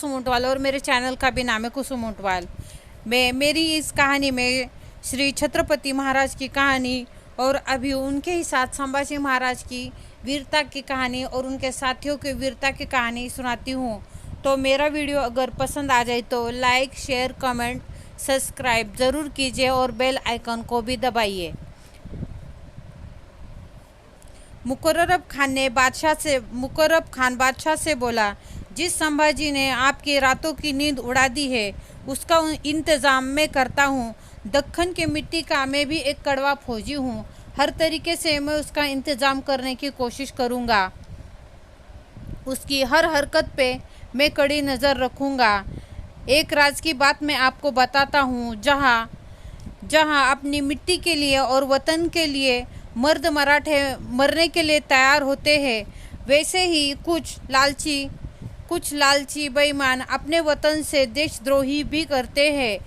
कुसुम ऊंटवाल और मेरे चैनल का भी नाम है कुसुम ऊंटवाल। मेरी इस कहानी में श्री छत्रपति महाराज की कहानी और अभी उनके ही साथ संभाजी महाराज की वीरता की कहानी और उनके साथियों की वीरता की कहानी सुनाती हूँ। तो मेरा वीडियो अगर पसंद आ जाए तो लाइक, शेयर, कमेंट, सब्सक्राइब ज़रूर कीजिए और बेल आइकन को भी दबाइए। मुकर्रब खान बादशाह से बोला, जिस संभाजी ने आपकी रातों की नींद उड़ा दी है उसका इंतज़ाम मैं करता हूँ। दक्खन के मिट्टी का मैं भी एक कड़वा फौजी हूँ। हर तरीके से मैं उसका इंतज़ाम करने की कोशिश करूँगा। उसकी हर हरकत पे मैं कड़ी नज़र रखूँगा। एक राज की बात मैं आपको बताता हूँ, जहाँ अपनी मिट्टी के लिए और वतन के लिए मर्द मराठे मरने के लिए तैयार होते हैं, वैसे ही कुछ लालची बेईमान अपने वतन से देशद्रोही भी करते हैं।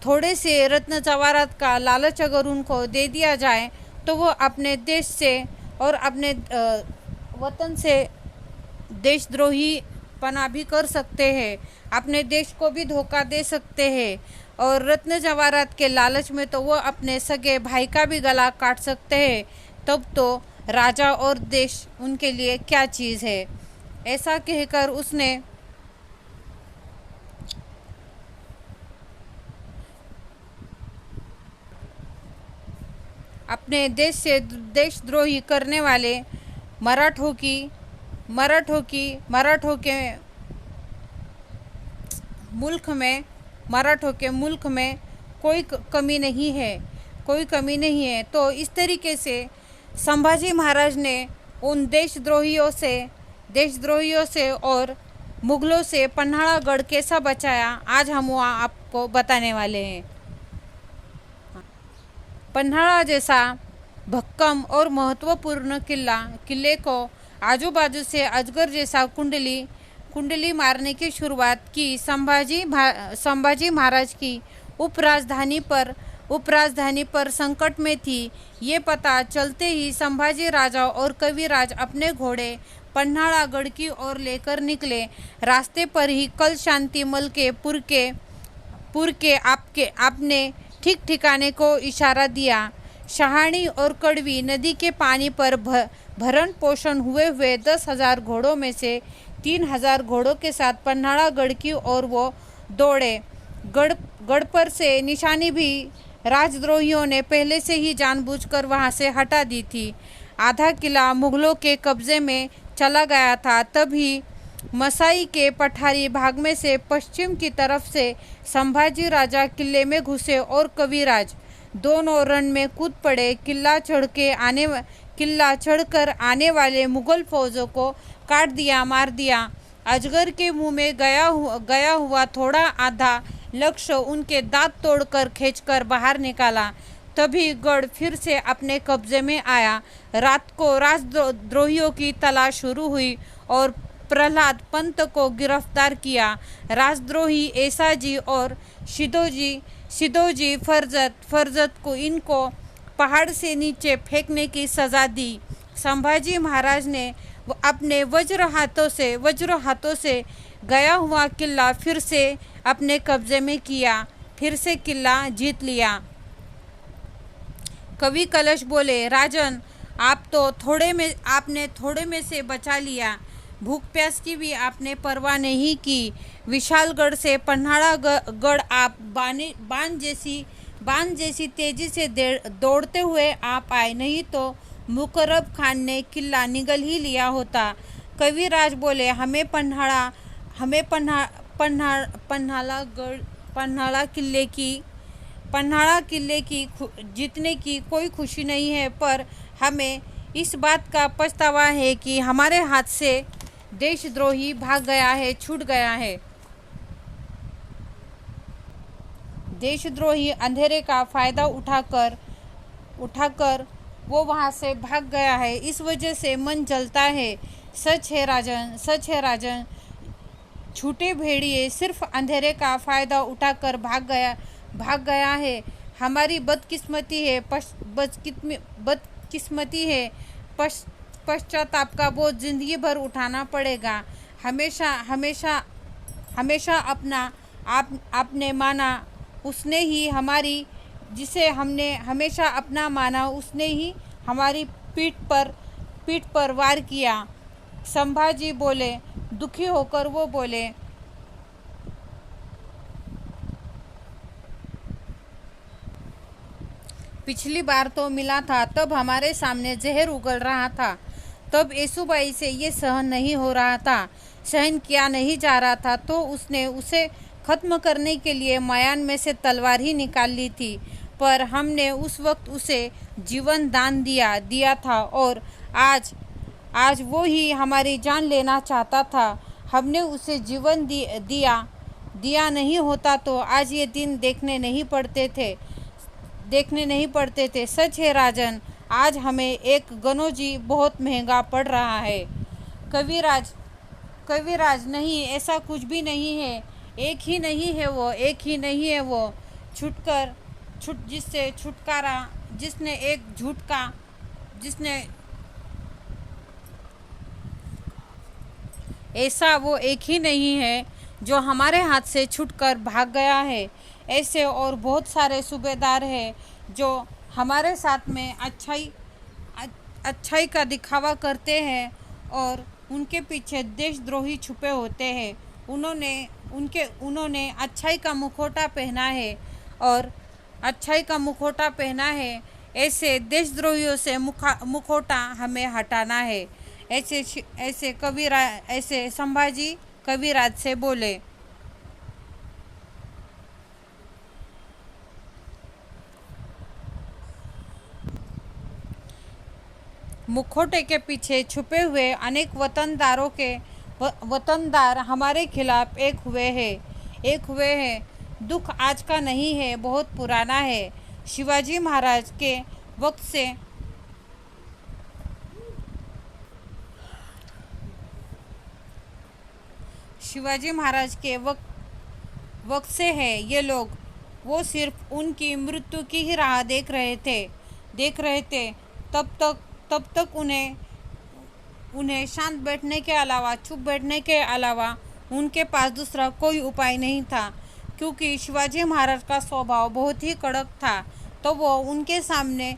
थोड़े से रत्न जवाहरात का लालच अगर उनको दे दिया जाए तो वो अपने देश से और अपने वतन से देशद्रोही पना भी कर सकते हैं, अपने देश को भी धोखा दे सकते हैं। और रत्न जवाहरात के लालच में तो वो अपने सगे भाई का भी गला काट सकते हैं। तब तो राजा और देश उनके लिए क्या चीज़ है। ऐसा कहकर उसने अपने देश से देशद्रोही करने वाले मराठों के मुल्क में कोई कमी नहीं है। तो इस तरीके से संभाजी महाराज ने उन देशद्रोहियों से और मुगलों से पन्हाड़ागढ़ कैसा बचाया, आज हम वहाँ आपको बताने वाले हैं। पन्हाड़ा जैसा भक्कम और महत्वपूर्ण किले को आजू बाजू से अजगर जैसा कुंडली मारने की शुरुआत की संभाजी महाराज की उपराजधानी पर संकट में थी। ये पता चलते ही संभाजी राजा और कविराज अपने घोड़े पन्हाड़ागढ़ की ओर लेकर निकले। रास्ते पर ही कल शांतिमल के पुर के आपने ठीक ठिकाने को इशारा दिया। शहानी और कड़वी नदी के पानी पर भरण पोषण हुए 10,000 घोड़ों में से 3,000 घोड़ों के साथ पन्हाड़ागढ़ की ओर वो दौड़े। गढ़ पर से निशानी भी राजद्रोहियों ने पहले से ही जानबूझकर वहां से हटा दी थी। आधा किला मुगलों के कब्जे में चला गया था। तभी मसाई के पठारी भाग में से पश्चिम की तरफ से संभाजी राजा किले में घुसे और कविराज दोनों रण में कूद पड़े। किला चढ़कर आने वाले मुगल फौजों को काट दिया, मार दिया। अजगर के मुंह में गया हुआ थोड़ा आधा लक्ष्य उनके दांत तोड़कर खींचकर बाहर निकाला। तभी गढ़ फिर से अपने कब्जे में आया। रात को राजद्रोहियों की तलाश शुरू हुई और प्रहलाद पंत को गिरफ्तार किया। राजद्रोही ऐसाजी और सिदोजी फरजत को इनको पहाड़ से नीचे फेंकने की सजा दी। संभाजी महाराज ने अपने वज्र हाथों से गया हुआ किला फिर से अपने कब्जे में किया, फिर से किला जीत लिया। कवि कलश बोले, राजन आपने थोड़े में से बचा लिया, भूख प्यास की भी आपने परवाह नहीं की। विशालगढ़ से पन्हाड़ागढ़ आप बाण जैसी तेजी से दौड़ते हुए आप आए, नहीं तो मुकर्रब खान ने किला निगल ही लिया होता। कविराज बोले, हमें पन्हाड़ा किले की जीतने की कोई खुशी नहीं है, पर हमें इस बात का पछतावा है कि हमारे हाथ से देशद्रोही भाग गया है, छूट गया है। देशद्रोही अंधेरे का फायदा उठाकर वो वहां से भाग गया है। इस वजह से मन जलता है। सच है राजन, छूटे भेड़िए सिर्फ अंधेरे का फायदा उठाकर भाग गया है। हमारी बदकिस्मती है। पश्चाताप का बोझ जिंदगी भर उठाना पड़ेगा। हमेशा हमेशा हमेशा अपना आपने माना उसने ही हमारी, जिसे हमने हमेशा अपना माना उसने ही हमारी पीठ पर वार किया। संभाजी बोले, दुखी होकर वो बोले, पिछली बार तो मिला था तब हमारे सामने जहर उगल रहा था, तब येसुबाई से ये सहन नहीं हो रहा था, सहन किया नहीं जा रहा था, तो उसने उसे खत्म करने के लिए मयान में से तलवार ही निकाल ली थी। पर हमने उस वक्त उसे जीवन दान दिया था और आज वो ही हमारी जान लेना चाहता था। हमने उसे जीवन दिया नहीं होता तो आज ये दिन देखने नहीं पड़ते थे। सच है राजन, आज हमें एक गनोजी बहुत महंगा पड़ रहा है। कविराज नहीं, ऐसा कुछ भी नहीं है। एक ही नहीं है वो जिससे छुटकारा, जिसने ऐसा वो एक ही नहीं है जो हमारे हाथ से छूटकर भाग गया है। ऐसे और बहुत सारे सूबेदार हैं जो हमारे साथ में अच्छाई का दिखावा करते हैं और उनके पीछे देशद्रोही छुपे होते हैं। उन्होंने अच्छाई का मुखौटा पहना है और अच्छाई का मुखौटा पहना है। ऐसे देशद्रोहियों से मुखौटा हमें हटाना है। ऐसे संभाजी कविराज से बोले। मुखौटे के पीछे छुपे हुए अनेक वतनदार हमारे खिलाफ एक हुए हैं। दुख आज का नहीं है, बहुत पुराना है। शिवाजी महाराज के वक्त से है ये लोग। वो सिर्फ उनकी मृत्यु की ही राह देख रहे थे। तब तक उन्हें शांत बैठने के अलावा, चुप बैठने के अलावा उनके पास दूसरा कोई उपाय नहीं था, क्योंकि शिवाजी महाराज का स्वभाव बहुत ही कड़क था। तो वो उनके सामने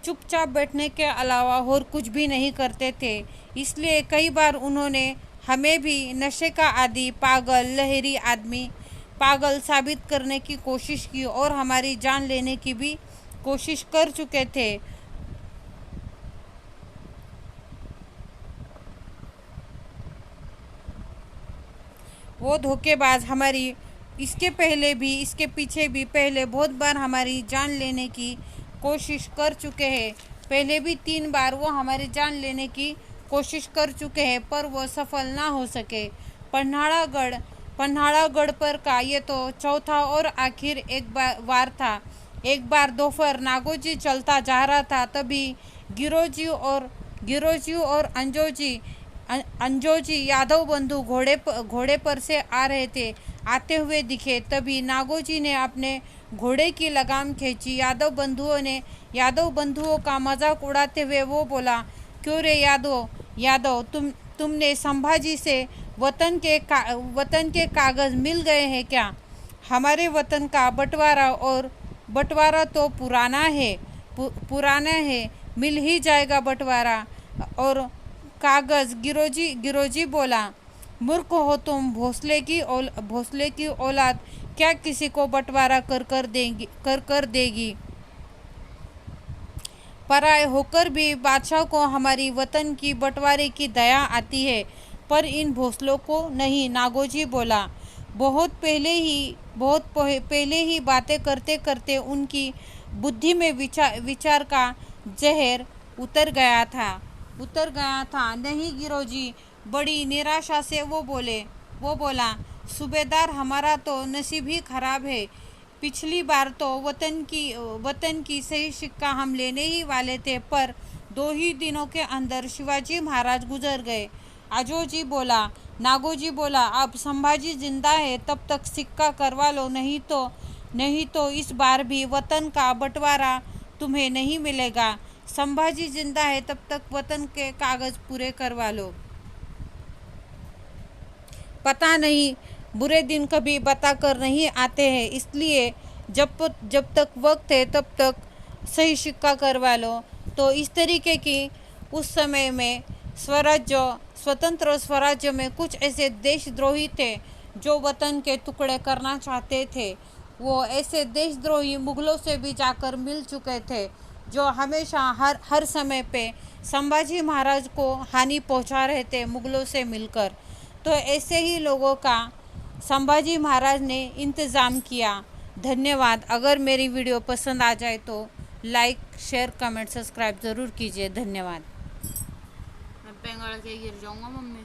चुपचाप बैठने के अलावा और कुछ भी नहीं करते थे। इसलिए कई बार उन्होंने हमें भी नशे का आदी, पागल, लहरी आदमी, पागल साबित करने की कोशिश की और हमारी जान लेने की भी कोशिश कर चुके थे। वो धोखेबाज इसके पीछे भी पहले बहुत बार हमारी जान लेने की कोशिश कर चुके हैं। पहले भी 3 बार वो हमारी जान लेने की कोशिश कर चुके हैं, पर वो सफल ना हो सके। पन्हाड़ागढ़ पर का ये तो चौथा और आखिर वार था। एक बार दोपहर नागोजी चलता जा रहा था, तभी गिरोजी और अंजोजी यादव बंधु घोड़े पर से आ रहे थे। आते हुए दिखे, तभी नागोजी ने अपने घोड़े की लगाम खींची। यादव बंधुओं का मजाक उड़ाते हुए वो बोला, क्यों रे यादव, तुमने संभाजी से वतन के कागज मिल गए हैं क्या? हमारे वतन का बंटवारा तो पुराना है, मिल ही जाएगा बंटवारा और कागज। गिरोजी बोला, मूर्ख हो तुम, भोसले की औलाद क्या किसी को बंटवारा कर देगी? पराए होकर भी बादशाह को हमारी वतन की बंटवारे की दया आती है, पर इन भोसलों को नहीं। नागोजी बोला, बहुत पहले ही बातें करते करते उनकी बुद्धि में विचार का जहर उतर गया था। नहीं गिरोजी, बड़ी निराशा से वो बोला, सूबेदार, हमारा तो नसीब ही खराब है। पिछली बार तो वतन की सही सिक्का हम लेने ही वाले थे, पर 2 ही दिनों के अंदर शिवाजी महाराज गुजर गए। नागोजी बोला, अब संभाजी जिंदा है, तब तक सिक्का करवा लो, नहीं तो इस बार भी वतन का बंटवारा तुम्हें नहीं मिलेगा। संभाजी जिंदा है, तब तक वतन के कागज पूरे करवा लो। पता नहीं बुरे दिन कभी बता कर नहीं आते हैं, इसलिए जब तक वक्त है तब तक सही सिक्का करवा लो। तो इस तरीके की उस समय में स्वतंत्र स्वराज्य में कुछ ऐसे देशद्रोही थे जो वतन के टुकड़े करना चाहते थे। वो ऐसे देशद्रोही मुगलों से भी जाकर मिल चुके थे, जो हमेशा हर समय पे संभाजी महाराज को हानि पहुंचा रहे थे मुगलों से मिलकर। तो ऐसे ही लोगों का संभाजी महाराज ने इंतज़ाम किया। धन्यवाद। अगर मेरी वीडियो पसंद आ जाए तो लाइक, शेयर, कमेंट, सब्सक्राइब ज़रूर कीजिए। धन्यवाद। मैं बंगाल के गिर जाऊंगा मम्मी।